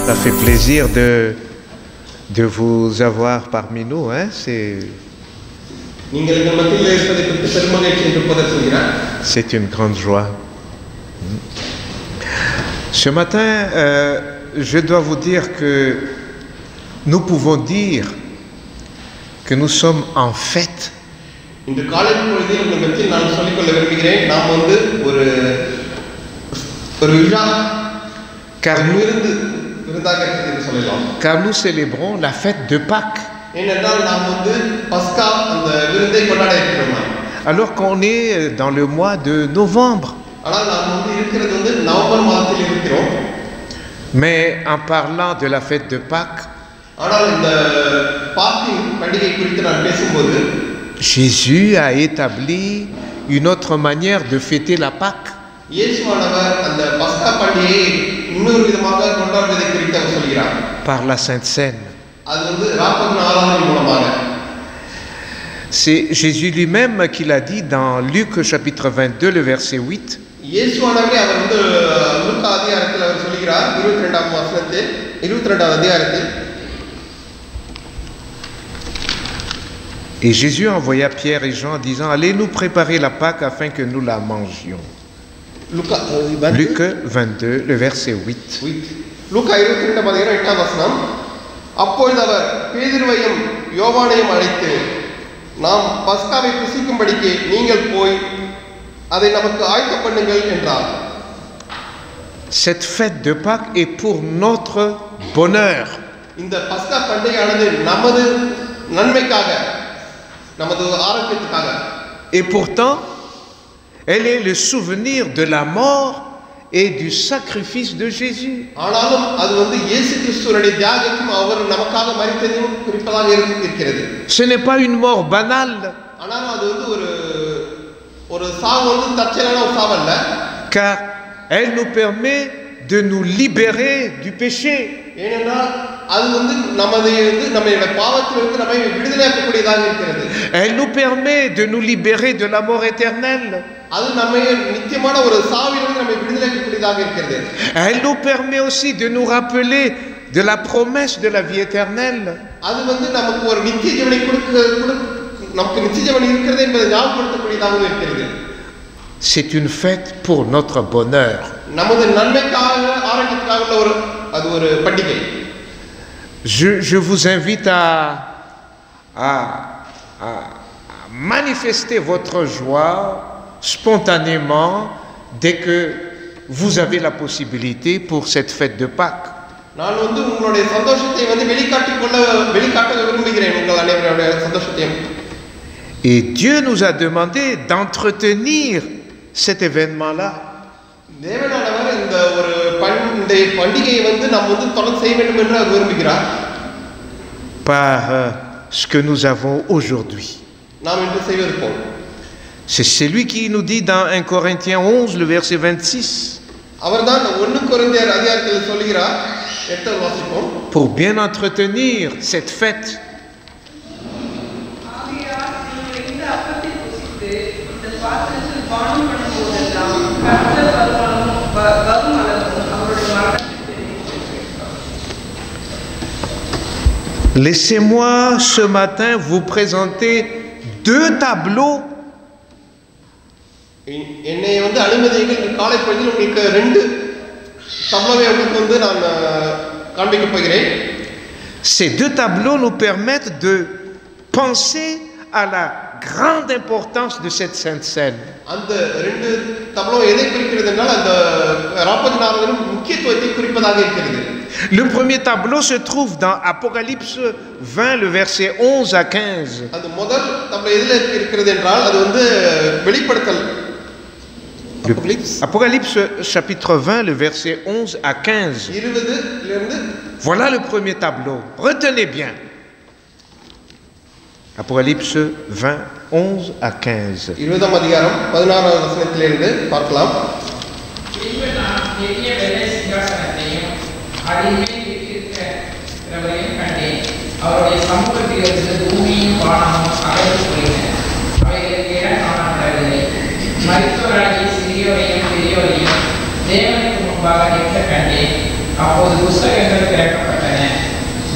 Ça fait plaisir de vous avoir parmi nous. Hein? C'est une grande joie. Ce matin, je dois vous dire que nous pouvons dire que nous sommes en fête. Car nous célébrons la fête de Pâques. Alors qu'on est dans le mois de novembre. Mais en parlant de la fête de Pâques, Jésus a établi une autre manière de fêter la Pâques. Par la Sainte Seine. C'est Jésus lui-même qui l'a dit dans Luc chapitre 22, le verset 8. Et Jésus envoya Pierre et Jean en disant: allez nous préparer la Pâque afin que nous la mangions. Luc 22, le verset 8. Cette fête de Pâques est pour notre bonheur. Et pourtant, elle est le souvenir de la mort et du sacrifice de Jésus. Ce n'est pas une mort banale. Car elle nous permet de nous libérer du péché. Elle nous permet de nous libérer de la mort éternelle. Elle nous permet aussi de nous rappeler de la promesse de la vie éternelle. C'est une fête pour notre bonheur. Je vous invite à manifester votre joie spontanément dès que vous avez la possibilité pour cette fête de Pâques. Et Dieu nous a demandé d'entretenir cet événement-là par ce que nous avons aujourd'hui. C'est celui qui nous dit dans 1 Corinthiens 11, le verset 26. Pour bien entretenir cette fête. Laissez-moi ce matin vous présenter deux tableaux Ces deux tableaux nous permettent de penser à la grande importance de cette Sainte Seine. Le premier tableau se trouve dans Apocalypse 20, le verset 11 à 15. Apocalypse chapitre 20, le verset 11 à 15. Voilà le premier tableau. Retenez bien. Apocalypse 20, 11 à 15. அப்போது புஸ்தகங்கள் திறக்கப்பட்டன.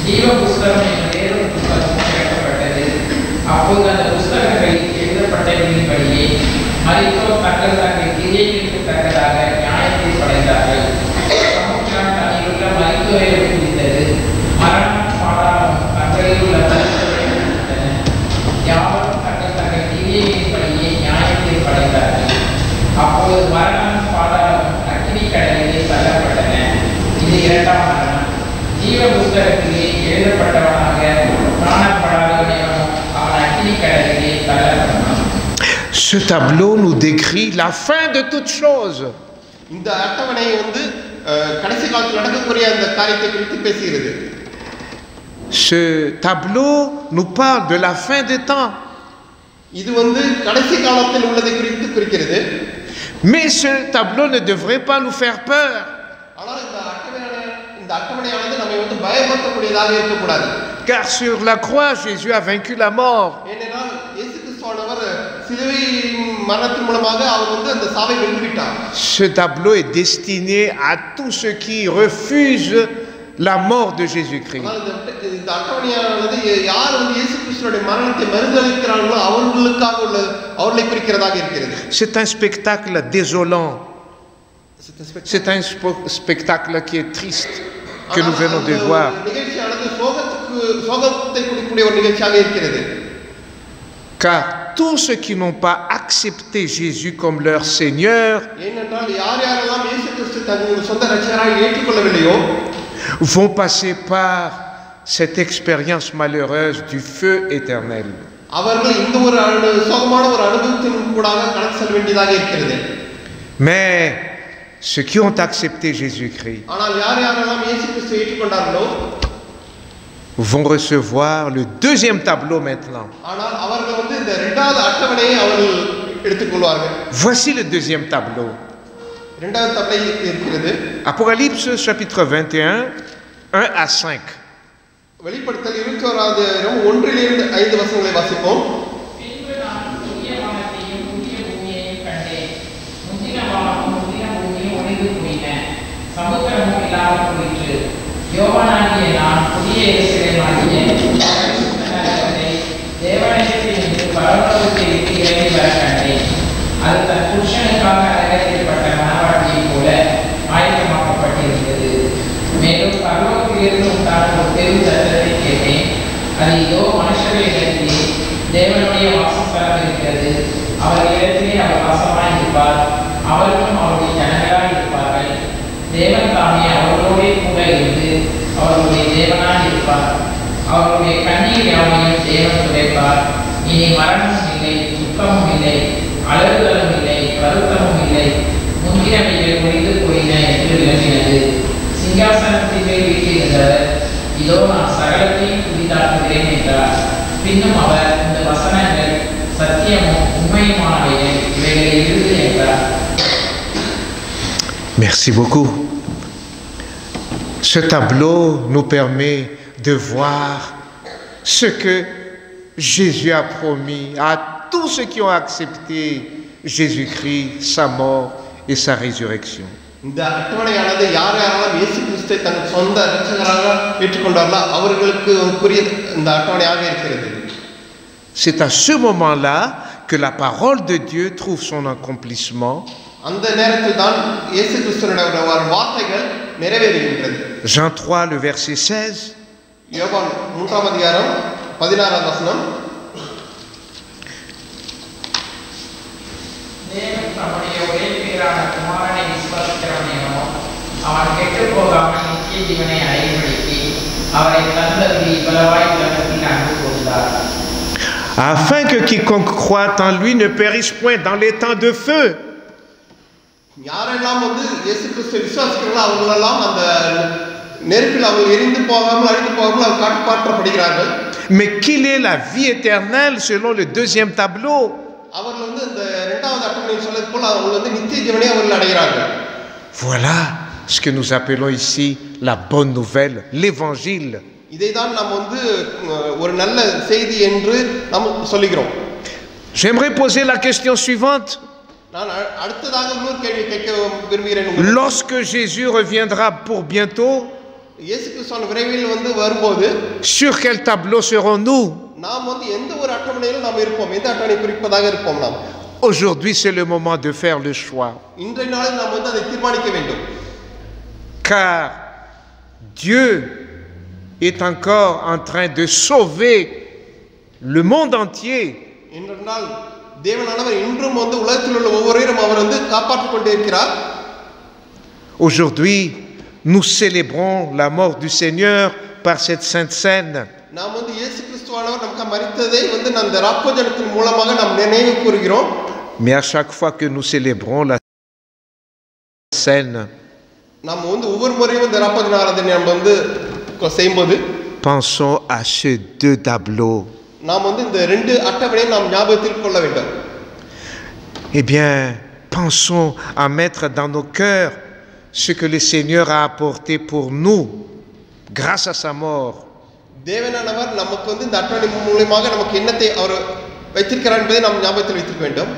ஜீவ புஸ்தகம் என்ற வேறொரு புஸ்தகம் திறக்கப்பட்டது. அப்போது அந்த புஸ்தகங்களில் எழுதப்பட்டவர்களின்படியே மரித்தோர் தங்கள் தங்கள் கிரியைகளுக்கு தக்கதாக நியாயத்தை படைத்தார்கள். சமுத்திரம் தன்னிலுள்ள மரித்தோரை குறித்தது. மரணம் பாதாளம் தங்களில் உள்ள மரித்தோரை குறித்தன. யாவரும் தங்கள் தங்கள் கிரியைகளின்படியே நியாயத்தை படைத்தார்கள். அப்போது மரணம் பாதாளம் அக்கினி கடலிலே தள்ளப்பட்டன. இது இரண்டாம் மரணம். ஜீவ புஸ்தகத்திலே எழுதப்பட்டவனாக காணப்படாதவனும் அவன் அக்கினி கடலிலே தள்ளப்பட்டான். Ce tableau nous décrit la fin de toutes choses. இந்த அட்டவணை வந்து கடைசி காலத்தில் நடக்கக்கூடிய அந்த காரியத்தை குறித்து பேசுகிறது. Ce tableau nous parle de la fin des temps. இது வந்து கடைசி காலத்தில் உள்ளதை குறித்து குறிக்கிறது. Mais ce tableau ne devrait pas nous faire peur. ஆனால் இந்த அட்டவணையானது நம்மை வந்து பயமுறுத்தக்கூடியதாக இருக்கக்கூடாது. Car sur la croix, Jésus a vaincu la mort. ஏனென்றால் இயேசு கிறிஸ்துவானவர் சிலுவை மரணத்தின் மூலமாக அவர் வந்து அந்த சாவை வென்றுவிட்டார். Ce tableau est destiné à tous ceux qui refusent la mort de Jésus-Christ. இந்த அட்டவணையானது யார் வந்து இயேசு கிறிஸ்துவோட மரணத்தை மறுதலிக்கிறார்களோ அவர்களுக்காக உள்ள அவர்களை குறிக்கிறதாக இருக்கிறது. C'est un spectacle désolant. C'est un spectacle qui est triste que nous venons de voir. Car tous ceux qui n'ont pas accepté Jésus comme leur Seigneur vont passer par cette expérience malheureuse du feu éternel. Mais ceux qui ont accepté Jésus-Christ vont recevoir le deuxième tableau maintenant. Voici le deuxième tableau. Apocalypse chapitre 21, 1 à 5. சமுத்திரமும் இல்லாமல் போயிற்று. யோவானாகிய நான் புதிய எருசலேமாகிய நகரத்தை தேவாலயத்திலிருந்து பரலோகத்தை விட்டு இறங்கி வர கண்டேன். அது தன் புருஷனுக்காக அலங்கரிக்கப்பட்ட மணவாட்டியைப் போல ஆயத்தமாக்கப்பட்டிருந்தது. மேலும் பரலோகத்திலிருந்து உண்டான ஒரு பெரும் சத்தத்தை கேட்டேன். அது இதோ மனுஷர்களிடத்திலே தேவனுடைய வாசஸ்தலம் இருக்கிறது. அவர்களிடத்திலே அவர் வாசமாய் இருப்பார். அவர்களும் அவருடைய ஜனங்களாய் இருப்பார்கள். தேவன் தாமே அவர்களோடே கூட இருந்து அவர்களுடைய தேவனாய் இருப்பார். அவர்களுடைய கண்ணீர் யாவையும் தேவன் துடைப்பார். இனி மரணமும் இல்லை, துக்கமும் இல்லை, அழுகுதலும் இல்லை, வருத்தமும் இல்லை. முந்தினவைகள் முடிந்து போயின என்று விளங்கினது. சிங்காசனத்தின் மேல் வீட்டிருந்தவர் இதோ நான் சகலத்தையும் புதிதாக்குகிறேன் என்றார். பின்னும் அவர் இந்த வசனங்கள் சத்தியமும் உண்மையுமானவைகள், இவைகளை எழுது என்றார். Merci beaucoup. Ce tableau nous permet de voir ce que Jésus a promis à tous ceux qui ont accepté Jésus-Christ, sa mort et sa résurrection. C'est à ce moment-là que la parole de Dieu trouve son accomplissement. Jean 3, le verset 16. Afin que quiconque croit en lui ne périsse point dans les temps de feu. Mais qu'il ait la vie éternelle selon le deuxième tableau. Voilà ce que nous appelons ici la bonne nouvelle, l'évangile. J'aimerais poser la question suivante. நான் அடுத்ததாக இன்னொரு கேள்வி கேட்க விரும்புகிறேன் உங்களுக்கு. Lorsque Jésus reviendra pour bientôt, இயேசு கிறிஸ்து விரைவில் வந்து வரும்போது sur quel tableau serons-nous? நாம் வந்து எந்த ஒரு அட்டவணையில் நாம் இருப்போம், எந்த அட்டவணை குறிப்பதாக இருப்போம் நாம்? Aujourd'hui, c'est le moment de faire le choix. இன்றைய நாளில் நாம் வந்து அதை தீர்மானிக்க வேண்டும். Car Dieu est encore en train de sauver le monde entier. இன்றைய நாள் தேவனானவர் இன்றும் வந்து உலகத்தில் உள்ள ஒவ்வொருவரையும் அவர் வந்து காப்பாற்றிக் கொண்டே இருக்கிறார். Aujourd'hui, nous célébrons la mort du Seigneur par cette sainte scène. நாம் வந்து இயேசு கிறிஸ்துவானவர் நமக்கு மரித்ததை வந்து அந்த ராப்போஜனத்தின் மூலமாக நாம் நினைவு கூறுகிறோம். Mais à chaque fois que nous célébrons la scène, நாம் வந்து ஒவ்வொரு முறையும் இந்த ராப்போஜன ஆராதனை நாம் வந்து செய்யும்போது pensons à ces deux tableaux. நாம் வந்து இந்த ரெண்டு அட்டவணையை நாம் ஞாபகத்தில் கொள்ள வேண்டும். Eh bien, pensons à mettre dans nos cœurs ce que le Seigneur a apporté pour nous grâce à sa mort. தேவனானவர் நமக்கு வந்து இந்த அட்டவணை மூலமாக நமக்கு என்னத்தை அவர் வைத்திருக்கிறார் என்பதை நாம் ஞாபகத்தில் வைத்திருக்க வேண்டும்.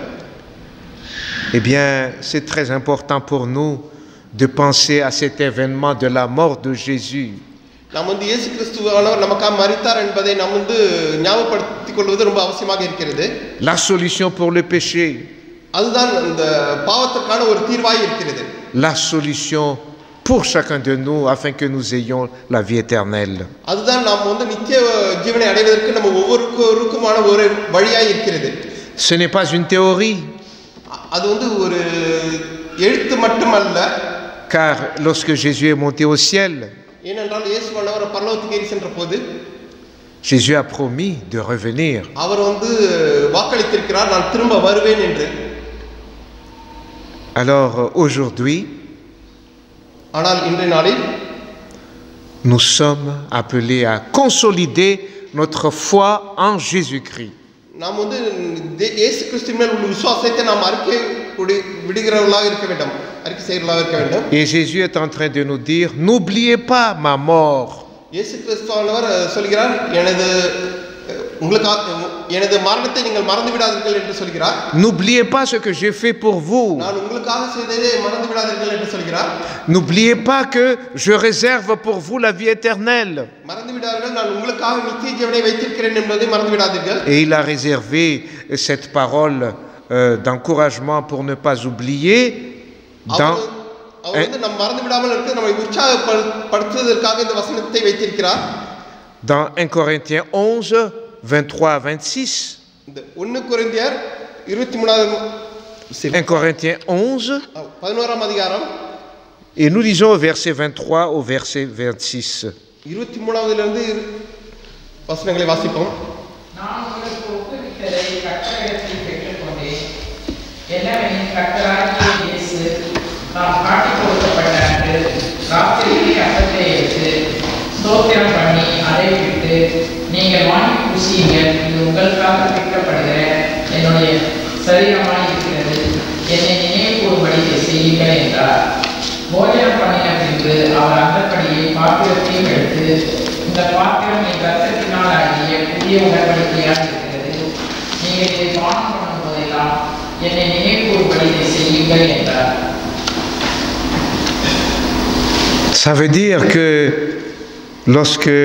Eh bien, c'est très important pour nous de penser à cet événement de la mort de Jésus. நாம் வந்து இயேசு கிறிஸ்துவானவர் நமக்காக மரித்தார் என்பதை நாம் வந்து ஞாபகப்படுத்திக் கொள்வது ரொம்ப அவசியமாக இருக்கிறது. La solution pour le péché. அதுதான் இந்த பாவத்திற்கான ஒரு தீர்வாய் இருக்கிறது. La solution pour chacun de nous afin que nous ayons la vie éternelle. அதுதான் நாம் வந்து நித்திய ஜீவனை அடைவதற்கு நம்ம ஒவ்வொருவருக்குமான ஒரு வழியாய் இருக்கிறது. Ce n'est pas une théorie. அது வந்து ஒரு எழுத்து மட்டுமல்ல. Car lorsque Jésus est monté au ciel, ஏனென்றால் இயேசுவானவர் பரலோகத்துக்கு ஏறி சென்ற போது Jésus a promis de revenir. அவர் வந்து வாக்களித்திருக்கிறார், நான் திரும்ப வருவேன் என்று. Alors aujourd'hui, ஆனால் இன்றைய நாளில் nous sommes appelés à consolider notre foi en Jésus-Christ. நாம் வந்து இயேசு கிறிஸ்துவின் மேல் உள்ள விசுவாசத்தை நாம் அறிக்கை விடுகிறவர்களாக இருக்க வேண்டும், அறிக்கை செய்கிறவர்களாக இருக்க வேண்டும். Et Jésus est en train de nous dire, n'oubliez pas ma mort. இயேசு கிறிஸ்துவானவர் சொல்கிறார், எனது மரணத்தை நீங்கள் மறந்து விடாதீர்கள் என்று சொல்கிறார். N'oubliez pas ce que j'ai fait pour vous. நான் உங்களுக்காக செய்ததை மறந்து விடாதீர்கள் என்று சொல்கிறார். N'oubliez pas que je réserve pour vous la vie éternelle. மறந்து விடாதீர்கள், நான் உங்களுக்காக நித்திய ஜீவனை வைத்திருக்கிறேன் என்பதை மறந்து விடாதீர்கள். Et il a réservé cette parole d'encouragement pour ne pas oublier dans அவர் வந்து நம்ம மறந்து விடாமல் இருக்க நம்மை உற்சாகப்படுத்துவதற்காக இந்த வசனத்தை வைத்திருக்கிறார். Dans 1 Corinthiens 11, 23 à 26. 1 கொரிந்தியர் 23 1 Corinthiens 11. 11ஆம் அதிகாரம். Et nous lisons au verset 23 au verset 26. 23ஆவதிலிருந்து வசனங்களை வாசிப்போம். நான் உங்களுக்கு ஒப்புவித்ததை கர்த்தரிடத்தில் பெற்றுக்கொண்டேன். என்னவெனில் கர்த்தராகிய இயேசு நாம் காட்டிக் கொடுக்கப்பட்ட அன்று ராத்திரியிலே அப்பத்தை எடுத்து ஸ்தோத்திரம் பண்ணி அதை விட்டு, நீங்கள் வாங்கி பூசியுங்கள், இது உங்களுக்காக பிற்கப்படுகிற என்னுடைய சரீரமாய் இருக்கிறது, என்னை நினைவு கூறும்படி செய்யுங்கள் என்றார். போஜனம் பண்ணின பின்பு அவர் அந்தப்படியே பாத்திரத்தையும் எடுத்து, இந்த பாத்திரம் என் இரத்தத்தினால் ஆகிய புதிய உடன்படிக்கையாக இருக்கிறது, நீங்கள் இதை பானம் பண்ணும் போதெல்லாம் என்னை நினைவு கூறும்படி செய்யுங்கள் என்றார். Ça veut dire que lorsque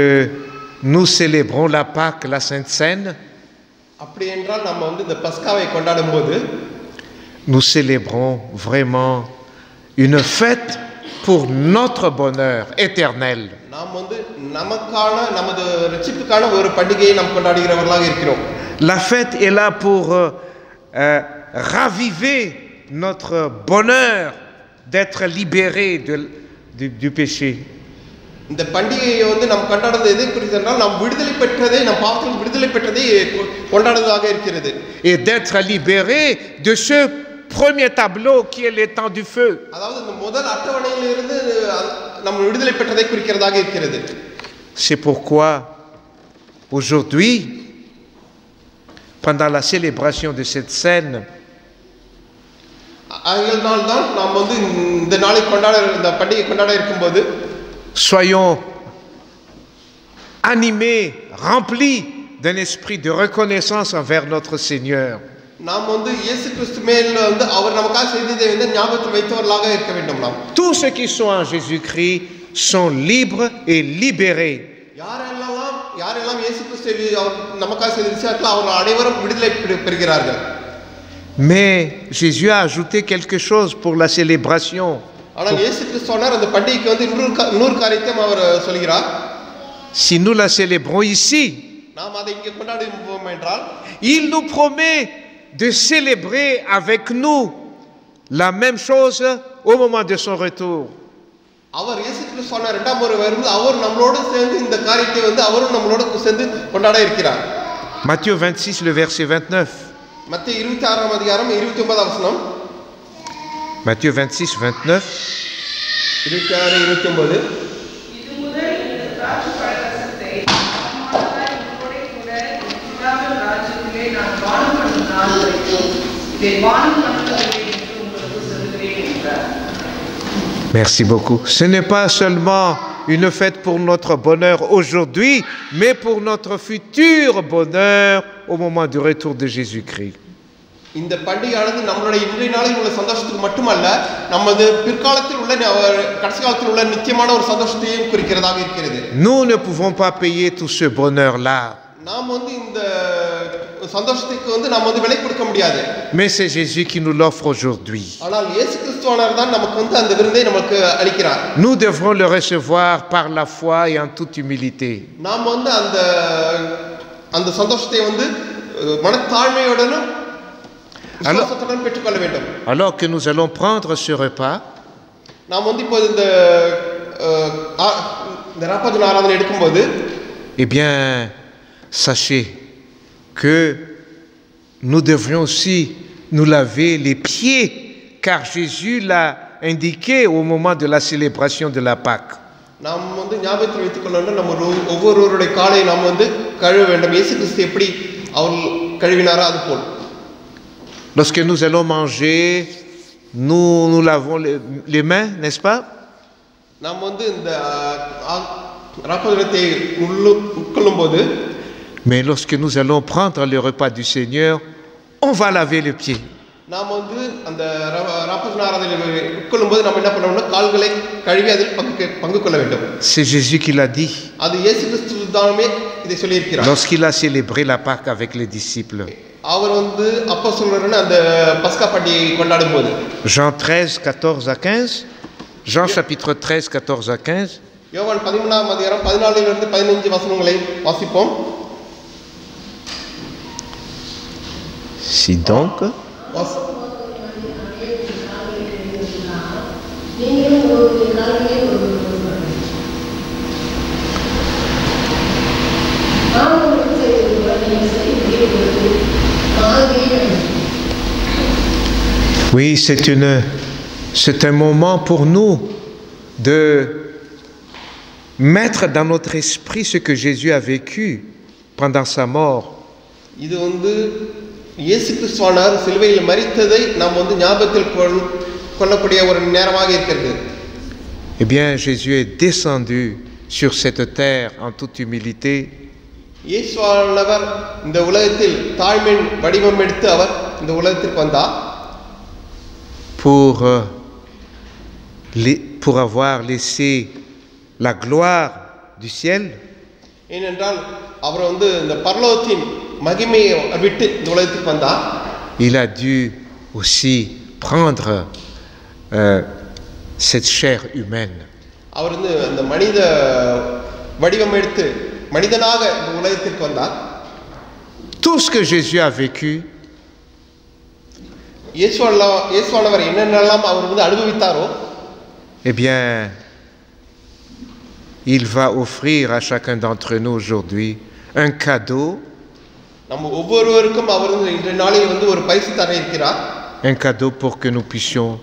nous célébrons la Pâque, la Sainte Seine, அப்படி என்றால் நம்ம வந்து இந்த பஸ்காவை கொண்டாடும் போது nous célébrons vraiment une fête pour notre bonheur éternel. நாம் வந்து நமக்கான நமது ரட்சிப்புக்கான ஒரு பண்டிகையை நாம் கொண்டாடுகிறவர்களாக இருக்கிறோம். La fête est là pour raviver notre bonheur d'être libérés du péché. இந்த பண்டிகையை வந்து நாம் கொண்டாடுறது எதை குறித்து என்றால் நாம் விடுதலை பெற்றதை, நம் பாவத்தில் விடுதலை பெற்றதை கொண்டாடுவதாக இருக்கிறது. Et d'être libérés de ce premier tableau qui est le temps du feu. அதாவது இந்த முதல் அட்டவணையிலிருந்து நாம் விடுதலை பெற்றதை குறிக்கிறதாக இருக்கிறது. C'est pourquoi aujourd'hui, pendant la célébration de cette scène, அதனால்தான் நாம் வந்து இந்த நாளை கொண்டாட, இந்த பண்டிகை கொண்டாட இருக்கும்போது soyons animés, remplis d'un esprit de reconnaissance envers notre Seigneur. நாம் வந்து இயேசு கிறிஸ்து மேல் வந்து அவர் நமக்காக செய்ததை வந்து ஞாபகத்தில் வைத்தவர்களாக இருக்க வேண்டும். நாம் Tous ceux qui sont en Jésus-Christ sont libres et libérés. யாரெல்லாம் இயேசு கிறிஸ்துவை அவர் நமக்காக செய்த விஷயத்தில் அவர்கள் அனைவரும் விடுதலை பெறுகிறார்கள். Mais Jésus a ajouté quelque chose pour la célébration. ஆனால் இயேசு கிறிஸ்துவானவர் அந்த பண்டிகைக்கு வந்து இன்னொரு காரியத்தை அவர் சொல்கிறார். Si nous la célébrons ici, நாம் அதை இங்கே கொண்டாடுவோம் என்றால், il nous promet de célébrer avec nous la même chose au moment de son retour. அவர் இயேசு கிறிஸ்துவானவர் இரண்டாம் முறை வரும்போது அவர் நம்மளோடு சேர்ந்து இந்த காரியத்தை வந்து அவரும் நம்மளோடு சேர்ந்து கொண்டாட இருக்கிறார். Matthieu 26, le verset 29. மத்தேயு 26ஆம் அதிகாரம் 29ஆம் வசனம். Matthieu 26, 29. 26, 29. இது முதல் இந்த திராட்சை பழரசத்தை நம்மால் உங்களோட கூட இஸ்ராயேல் ராஜ்யத்திலே நான் வானம் பண்ணும் நாள் வரைக்கும் இதை வானம் பண்ணுவதில்லை என்று உங்களுக்கு சொல்கிறேன் என்றார். Merci beaucoup. Ce n'est pas seulement une fête pour notre bonheur aujourd'hui, mais pour notre futur bonheur au moment du retour de Jésus-Christ. இந்த பண்டிகையானது நம்மளுடைய இன்றைய நாளில் உள்ள சந்தோஷத்துக்கு மட்டுமல்ல, நமது பிற்காலத்தில் உள்ள கடைசி காலத்தில் உள்ள நிச்சயமான ஒரு சந்தோஷத்தையும் குறிக்கிறதாக இருக்கிறது. Nous ne pouvons pas payer tout ce bonheur-là. நாம் வந்து இந்த சந்தோஷத்துக்கு வந்து நாம் வந்து விலை கொடுக்க முடியாது. Mais c'est Jésus qui nous l'offre aujourd'hui. ஆனால் இயேசு கிறிஸ்துவானவர் தான் நமக்கு வந்து அந்த விருந்தை நமக்கு அளிக்கிறார். Nous devrons le recevoir par la foi et en toute humilité. நாம் வந்து அந்த சந்தோஷத்தை வந்து மனத்தாழ்மையுடனும் விசுவாசத்துடன் பெற்றுக்கொள்ள வேண்டும். Alors que nous allons prendre ce repas, நாம் வந்து இப்போ இந்த ராப்பஜன ஆராதனை எடுக்கும்போது, eh bien, sachez que nous devrions aussi nous laver les pieds, car Jésus l'a indiqué au moment de la célébration de la Pâque. நாம் வந்து ஞாபகத்தில் வைத்துக் கொள்ள வேண்டும், நம்ம ஒவ்வொருவருடைய காலை நாம் வந்து கழுவ வேண்டும். இயேசு கிறிஸ்து எப்படி அவர் கழுவினாரோ அது போல். Lorsque nous allons manger, nous lavons les mains, n'est-ce pas? நாம் வந்து இந்த ராப்பஜனத்தை உட்கொள்ளும் போது, mais lorsque nous allons prendre le repas du Seigneur, on va laver les pieds. நாம் வந்து அந்த ராப்பஜன ஆராதனை உட்கொள்ளும் போது நம்ம என்ன பண்ணணும்னா கால்களை கழுவி அதில் பங்கு கொள்ள வேண்டும். C'est Jésus qui l'a dit. அது இயேசு கிறிஸ்து தானே இதை சொல்லி இருக்கிறார். Lorsqu'il a célébré la Pâque avec les disciples. அவர் வந்து அப்போஸ்தலர்கள் அந்த பஸ்கா பண்டிகையை கொண்டாடும் போது, Jean 13, 14 à 15. Jean chapitre 13, 14 à 15. யோவான் 13ஆம் அதிகாரம் 14 15 வசனங்களை வாசிப்போம். Si donc, oui, c'est un moment pour nous de mettre dans notre esprit ce que Jésus a vécu pendant sa mort. இது வந்து இயேசு கிறிஸ்துவானவர் சிலுவையில் மரித்ததை நாம் வந்து ஞாபகத்தில் கொள்ளக்கூடிய ஒரு நேரமாக இருக்கிறது. Eh bien, Jésus est descendu sur cette terre en toute humilité. இயேசுவானவர் இந்த உலகத்தில் தாழ்மையின் வடிவம் எடுத்து அவர் இந்த உலகத்திற்கு வந்தார். Pour avoir laissé la gloire du ciel. ஏனென்றால் அவர் வந்து இந்த பரலோகத்தின் மகிமையை விட்டு இந்த உலகத்துக்கு வந்தார். Il a dû aussi prendre cette chair humaine. அவர் வந்து அந்த மனித வடிவம் எடுத்து மனிதனாக இந்த உலகத்திற்கு வந்தார். Tout ce que Jésus a vécu, இயேசுவானவர் என்னென்னலாம் அவர் வந்து அனுபவித்தாரோ, eh bien, il va offrir à chacun d'entre nous aujourd'hui un cadeau. நம்ம ஒவ்வொருவருக்கும் அவர் இன்றைய நாளில் வந்து ஒரு பரிசு தர இருக்கிறார். Un cadeau pour que nous puissions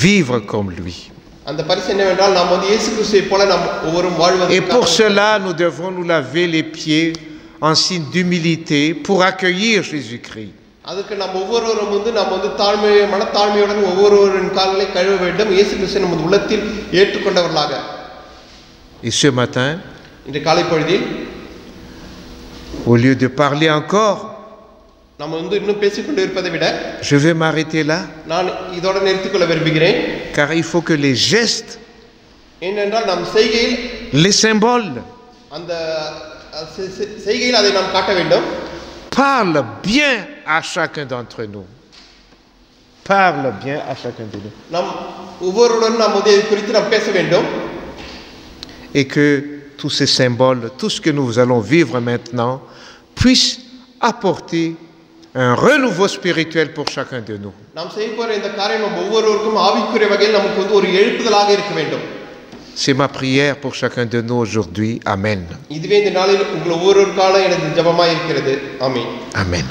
vivre comme lui. அந்த பரிசு என்னவென்றால் நாம் வந்து இயேசு கிறிஸ்துவை போல நாம் ஒவ்வொருவரும் வாழ்வது. Et pour cela, nous devons nous laver les pieds en signe d'humilité pour accueillir Jésus-Christ. அதுக்கு நாம் ஒவ்வொருவரும் வந்து நாம் வந்து மனத்தாழ்மையுடன் ஒவ்வொருவரின் கால்களை கழுவ வேண்டும், இயேசு கிறிஸ்துவை நமது உள்ளத்தில் ஏற்றுக்கொண்டவர்களாக. Et ce matin, இன்றைய காலை பொழுதில், au lieu de parler encore நம்ம இன்னும் பேசிக்கொண்டு இருப்பதை விட je vais m'arrêter là, நான் இதோட நிறுத்திக்கொள்ள விரும்புகிறேன். car il faut que les gestes, ஏனென்றால் நம் செய்கையில் les symboles அந்த செய்கையில் அதை நாம் காட்ட வேண்டும். parlent bien à chacun d'entre nous. Parlent bien à chacun de nous. நம் ஒவ்வொருவருடன் நாம் இதை குறித்து நாம் பேச வேண்டும். Et que tous ces symboles, tout ce que nous allons vivre maintenant, puissent apporter un renouveau spirituel pour chacun de nous. நாம் செய்ய போற இந்த காரியம் நம் ஒவ்வொருவருக்கும் ஆவிக்குரிய வகையில் நமக்கு ஒரு எழுப்புதலாக இருக்க வேண்டும். C'est ma prière pour chacun de nous aujourd'hui. Amen. இதுவே இந்த நாளில் உங்கள் ஒவ்வொருவருக்கான எனது ஜெபமாய் இருக்கிறது. ஆமென். Amen.